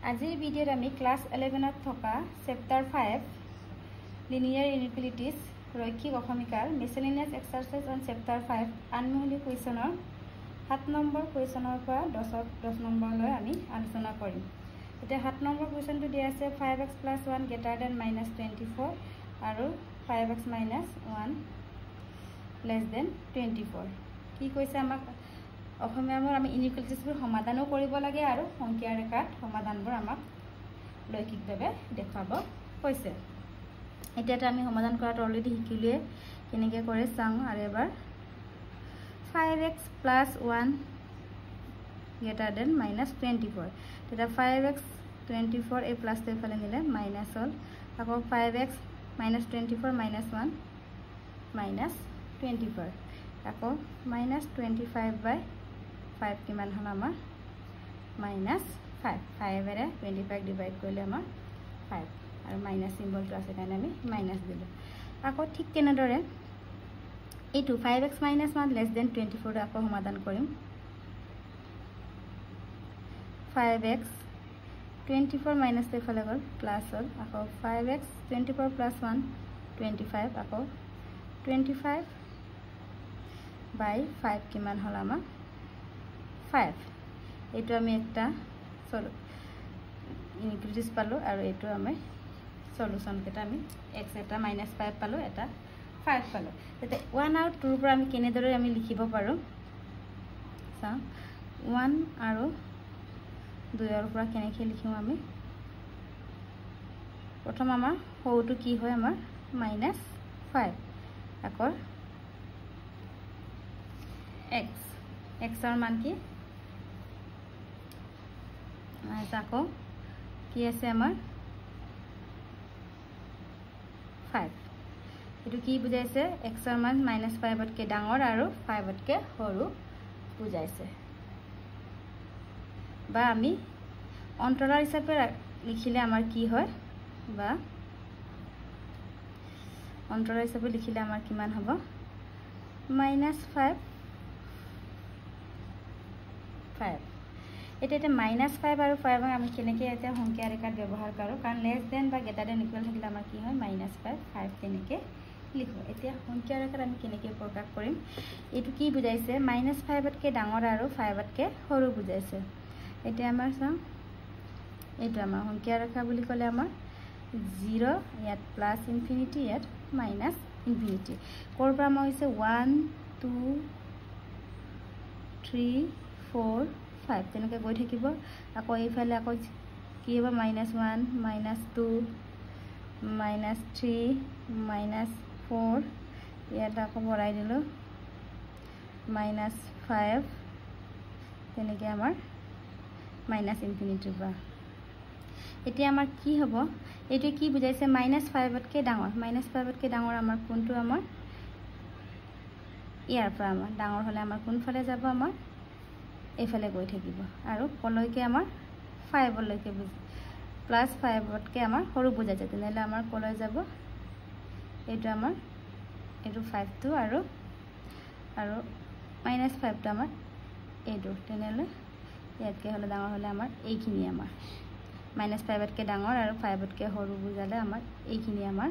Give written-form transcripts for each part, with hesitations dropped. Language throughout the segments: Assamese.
আজিৰ ভিডিঅ'ত আমি ক্লাছ 11ত থকা চেপ্টাৰ 5 লিনিয়াৰ ইনইকুৱেলিটিজ ৰৈখিক অসমীকাৰ মিসেলেনিয়াছ এক্সাৰসাইজ অন চেপ্টাৰ 5 আনমহলি কুৱেশ্যনৰ 7 নম্বৰ কুৱেশ্যনৰ পৰা 10 নম্বৰলৈ আমি আলোচনা কৰিম। এতিয়া 7 নম্বৰ কুৱেশ্যনটো দিয়া আছে 5x + 1 greater than -24 আৰু 5x - 1 less than 24 কি কৈছে আমাক অসমীয়াৰ আমি ইনইকুৱেলিটিজবোৰ সমাধানো কৰিব লাগে আৰু সংখ্যা ৰেখাত সমাধানবোৰ আমাক লৈখিকভাৱে দেখাব কৈছে। এতিয়াতো আমি সমাধান কৰাটো অলৰেডি শিকিলোৱে কেনেকৈ কৰে চাওঁ আৰু এবাৰ 5x + 1 greater than -24 তেতিয়া 5x 24 এই প্লাসটো এফালে নিলে মাইনাস হল আকৌ 5x - 24 - 1 -24 আকৌ -25/5 কিমান হল আমাৰ -5 5 এৰে 25 ডিভাইড কৰিলে আমাৰ 5 আৰু মাইনাস সিম্বলটো আছে কাৰণে আমি মাইনাস দিলো। আকৌ ঠিক তেনেদৰে এইটো 5x - 1 less than 24 আকৌ সমাধান কৰিম। 5x 24 মাইনাস টো এফালে গল প্লাস হল আকৌ 5x 24 + 1 25 আকৌ 25/5 কিমান হল আমাৰ 5 এইটো আমি একটা ইনইকুৱেলিটিজ পালো আৰু এইটো আমি সলিউশন কেটা আমি x এটা -5 পালো এটা 5 পালো। তেতিয়া 1 আৰু 2 ৰ পৰা আমি কেনেদৰে আমি লিখিব পাৰো চাও 1 আৰু 2 ৰ পৰা কেনেকৈ লিখিম আমি প্ৰথম আমাৰ সৰুটো কি হয় আমাৰ -5 আকৌ x ৰ মান কি আকৌ কি আছে আমাৰ 5 এটো কি বুজাইছে x ৰ মান -5 তকৈ ডাঙৰ আৰু 5 তকৈ সৰু বুজাইছে বা আমি অন্তৰাল হিচাপে লিখিলে আমাৰ কি হয় বা অন্তৰাল হিচাপে লিখিলে আমাৰ কিমান হ'ব -5 এটা -5 আৰু 5 আমি কেনেকৈ এটা সংখ্যা ৰেখাত ব্যৱহাৰ কৰো কাৰণ লেস দেন বা গ্ৰেটাৰ দেন ইকুৱেল থাকিলে আমাৰ কি হয় -5 5 তেনেকৈ লিখো। এতিয়া সংখ্যা ৰেখাত আমি কেনেকৈ প্ৰকাশ কৰিম এইটো কি বুজাইছে -5 তকৈ ডাঙৰ আৰু 5 তকৈ সৰু বুজাইছে। এতিয়া আমাৰ চাওঁ এইটো আমাৰ সংখ্যা ৰেখা বুলি ক'লে আমাৰ 0 ইয়াত প্লাস ইনফিনিটি ইয়াত মাইনাস ইনফিনিটি ক'ৰ পৰা আমাৰ হৈছে 1 2 3 4 5 তেনেকৈ গৈ থাকিব আকৌ এইফালে আকৌ কি হ'ব -1 -2 -3 -4 ইয়াত আকৌ বঢ়াই দিলো -5 তেনেকৈ আমাৰ মাইনাস ইনফিনিটি পৰা এতিয়া আমাৰ কি হ'ব এইটো কি বুজাইছে -5 তকৈ ডাঙৰ -5 তকৈ ডাঙৰ আমাৰ কোনটো আমাৰ ইয়াৰ পৰা আমাৰ ডাঙৰ হলে আমাৰ কোনফালে যাব আমাৰ এইফালে গৈ থাকিব আৰু কলৈকে আমাৰ 5 লৈকে +5 তকৈ আমাৰ সৰু বুজাইছে তেনেহলে আমাৰ কলৈ যাব এইটো আমাৰ এইটো 5 টো আৰু -5 টো আমাৰ এইটো তেনেহলে ইয়াতকৈ হলে ডাঙৰ হলে আমাৰ এইখিনি আমাৰ -5 তকৈ ডাঙৰ আৰু 5 তকৈ সৰু বুজালে আমাৰ এইখিনি আমাৰ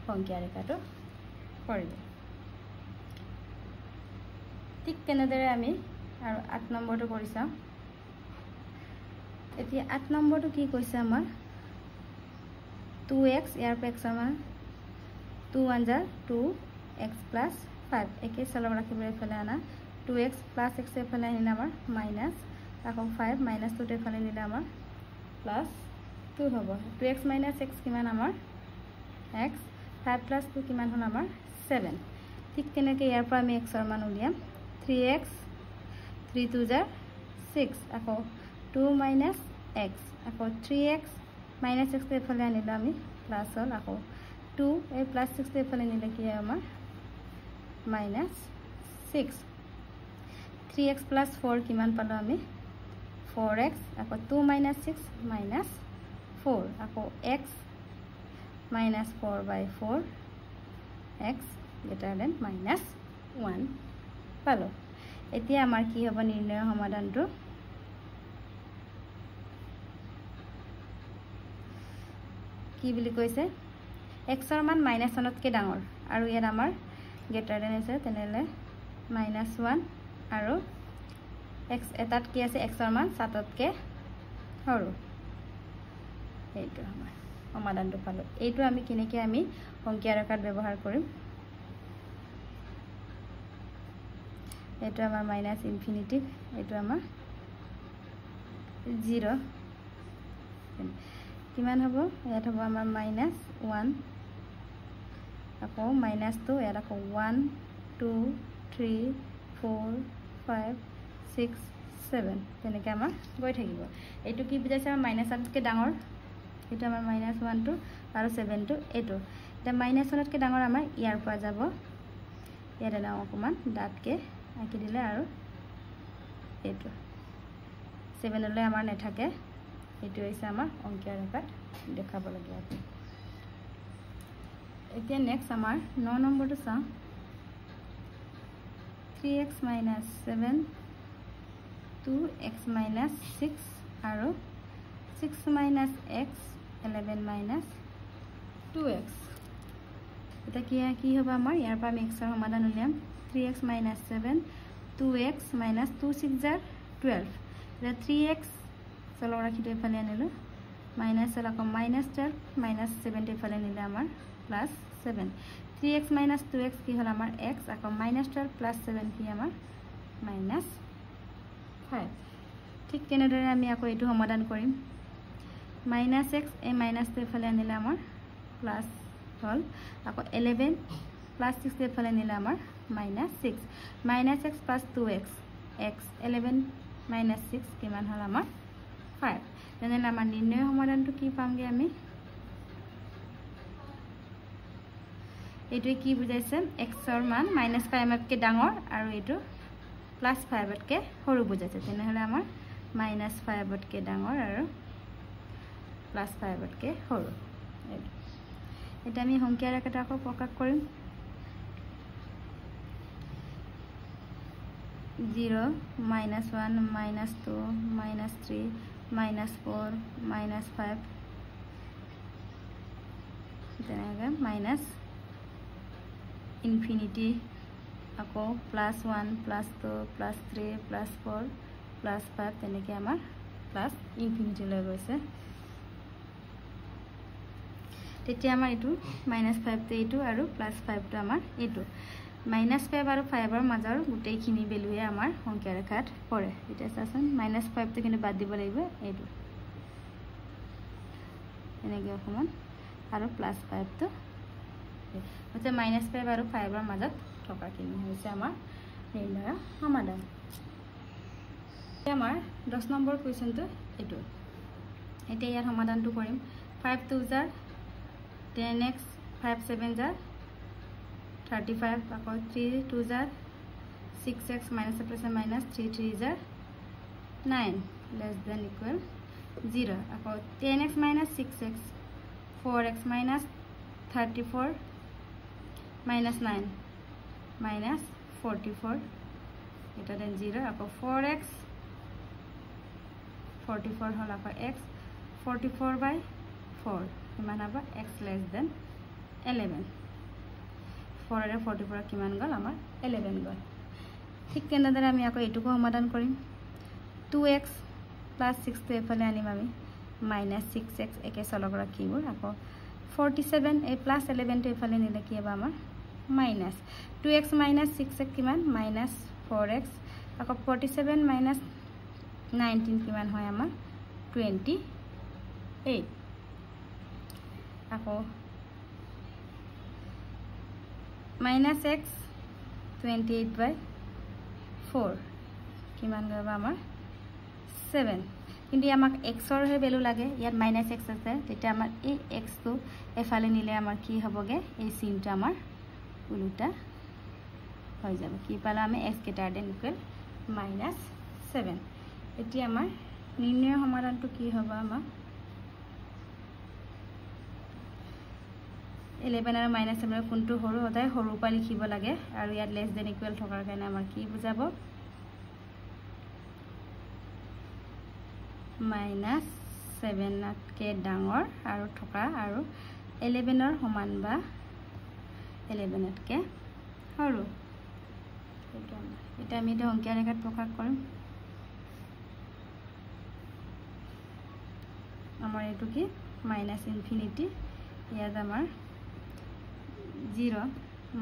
সংখ্যা ৰেখাটো কৰিব। ঠিক তেনেদৰে আমি আৰু 8 নম্বৰটো কৰি চাওঁ। এতিয়া 8 নম্বৰটো কি কৈছে আমাৰ 2x ইয়াৰ পৰা x ৰ মান 2 * 1 = 2x + 5 একে চলক ৰাখিব এইফালে আনা 2x + x এইফালে আনিলে আমাৰ মাইনাস আকৌ 5 - 2 এইফালে নিলে আমাৰ +2 হ'ব 2x - x কিমান আমাৰ x 5 + 2 কিমান হ'ল আমাৰ 7 ঠিক তেনেকৈ ইয়াৰ পৰা আমি x ৰ মান উলিয়াম 3x 3 * 2 = 6 আকৌ 2 - x আকৌ 3x - x এইফালে আনিলে আমি প্লাস হল আকৌ 2 এই +6 এইফালে নিলে কি হয় আমাৰ -6 3x + 4 কিমান পালো আমি 4x আকৌ 2 - 6 -4 আকৌ x -4/4 x greater than -1 পালো। এতিয়া আমাৰ কি হ'ব নিৰ্ণয় সমাধানটো কি বুলি কৈছে xৰ মান -1তকৈ ডাঙৰ আৰু ইয়াত আমাৰ গ্ৰেটাৰ দেন আছে তেনেহ'লে -1 আৰু x এটাত কি আছে xৰ মান 7তকৈ সৰু এইটো আমাৰ সমাধানটো পালোঁ এইটো আমি কেনেকৈ আমি সংখ্যা ৰেখাত ব্যৱহাৰ কৰিম এইটো আমাৰ -ইনফিনিটি এইটো আমাৰ 0 কিমান হ'ব ইয়াত হ'ব আমাৰ -1 আকৌ -2 ইয়াত আকৌ 1 2 3 4 5 6 7 তেনেকৈ আমাৰ গৈ থাকিব এইটো কি বুজাইছে আমাৰ -1তকৈ ডাঙৰ এইটো আমাৰ -1টো আৰু 7টো এইটো এতিয়া -1তকৈ ডাঙৰ আমাৰ ইয়াৰ পৰা যাব ইয়াত এটা অকণমান ডাঠকৈ আঁকি দিলে আৰু এইটো 7লৈ আমাৰ নাথাকে এইটো হৈছে আমাৰ অংকীয় ৰেখাত দেখাবলগীয়া আপুনি এতিয়া নেক্সট আমাৰ 9 নম্বৰটো চাওঁ 3x - 7 2x - 6 আৰু 6 - x 11 - 2x এতিয়া কি হ'ব আমাৰ ইয়াৰ পৰা আমি xৰ সমাধান উলিয়াম 3x - 7 2x - 2 6 12 এতিয়া 3x চলক ৰাখিটো এইফালে আনিলোঁ মাইনাছ হ'ল আকৌ -12 -7 এইফালে নিলে আমাৰ +7 3x - 2x কি হ'ল আমাৰ x আকৌ -12 +7 কি আমাৰ -5 ঠিক তেনেদৰে আমি আকৌ এইটো সমাধান কৰিম -x এই মাইনাছটো এইফালে আনিলে আমাৰ প্লাছ হ'ল আকৌ 11 +6 এইফালে নিলে আমাৰ -6 -x + 2x x 11 - 6 কিমান হ'ল আমাৰ 5 তেনেহ'লে আমাৰ নিৰ্ণয় সমাধানটো কি পামগৈ আমি এইটোৱে কি বুজাইছে xৰ মান -5তকৈ ডাঙৰ আৰু এইটো +5তকৈ সৰু বুজাইছে তেনেহ'লে আমাৰ -5তকৈ ডাঙৰ আৰু +5তকৈ সৰু এতিয়া আমি সংখ্যা ৰেখাটো আকৌ প্ৰকাশ কৰিম 0 -1 -2 -3 -4 -5 তেনেকৈ ইনফিনিটি আকৌ +1 +2 +3 +4 +5 তেনেকৈ আমাৰ +ইনফিনিটিলৈ গৈছে তেতিয়া আমাৰ এইটো -5টো এইটো আৰু +5টো আমাৰ এইটো -5 আৰু 5ৰ মাজৰ গোটেইখিনি ভেলুৱে আমাৰ সংখ্যা ৰেখাত পৰে এতিয়া চাচোন -5টো কিন্তু বাদ দিব লাগিব এইটো এনেকৈ অকণমান আৰু +5টো হৈছে -5 আৰু 5ৰ মাজত থকাখিনি হৈছে আমাৰ নিৰ্ণয় সমাধান আমাৰ 10 নম্বৰ কুৱেশ্যনটো এইটো এতিয়া ইয়াৰ সমাধানটো কৰিম 5 2 10x 5 7 35 আকৌ 3 2 6x -3 3 9 less than equal 0 আকৌ 10x - 6x 4x -34 -9 -44 greater than 0 আকৌ 4x 44 হ'ল আকৌ x 44/4 কিমান হ'ব x less than 11 4 আৰু 44 কিমান গ'ল আমাৰ 11 গ'ল ঠিক তেনেদৰে আমি আকৌ এইটোকো সমাধান কৰিম 2x + 6টো এইফালে আনিম আমি -6x একে চলক ৰাখিব আকৌ 47 এই +11টো এইফালে নিলে কি হ'ব আমাৰ -2x - 6x কিমান -4x আকৌ 47 - 19 কিমান হয় আমাৰ 28 আকৌ -x 28/4 কিমান যাব আমাৰ 7 কিন্তু আমাক xৰহে ভেলু লাগে ইয়াত -x আছে তেতিয়া আমাৰ এই xটো এফালে নিলে আমাৰ কি হ'বগে এই চিনটো আমাৰ উল্টা হৈ যাব কি পালো আমি x greater than equal -7 এতিয়া আমাৰ নিৰ্ণয় সমাধানটো কি হ'ব আমাৰ 11 আৰু -7 কোনটো সৰু সদায় সৰু পৰা লিখিব লাগে আৰু ইয়াত less than equal থকাৰ কাৰণে আমাৰ কি বুজাব -7 7তকৈ ডাঙৰ আৰু থকা আৰু 11ৰ সমান বা 11তকৈ সৰু। এটা আমি অংকীয়া ৰেখাত প্ৰকাশ কৰিম। আমাৰ এইটো কি -ইনফিনিটি, ইয়াত আমাৰ 0,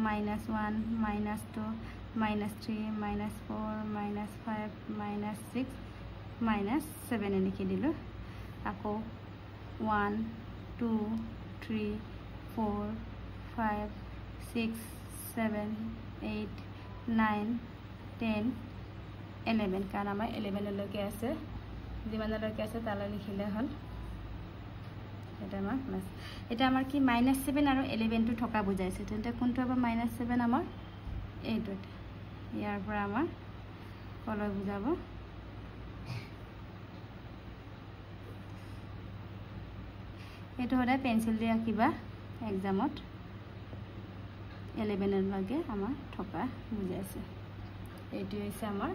-1, -2, -3, -4, -5, -6, -7 এনেকৈ দিলোঁ। আকৌ 1, 2, 3, 4, 5, 6, 7, 8, 9, 10, 11 কাৰণ আমাৰ 11লৈকে আছে, যিমানলৈকে আছে তালৈ লিখিলে হ'ল। এটা আমাৰ প্লাছ, এটা আমাৰ কি -7 আৰু 11টো থকা বুজাইছে, তেন্তে কোনটো হ'ব -7 আমাৰ এইটো, ইয়াৰ পৰা আমাৰ কলৈ বুজাব। এইটো সদায় পেঞ্চিল দি ৰাখিবা এক্সামত, 11লৈকে আমাৰ থকা বুজাইছে। এইটো হৈছে আমাৰ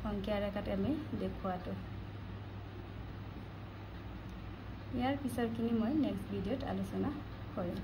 অংকীয়া ৰেখাত আমি দেখুৱাটো। ইয়াৰ পিছৰখিনি মই নেক্সট ভিডিঅ'ত আলোচনা কৰিম।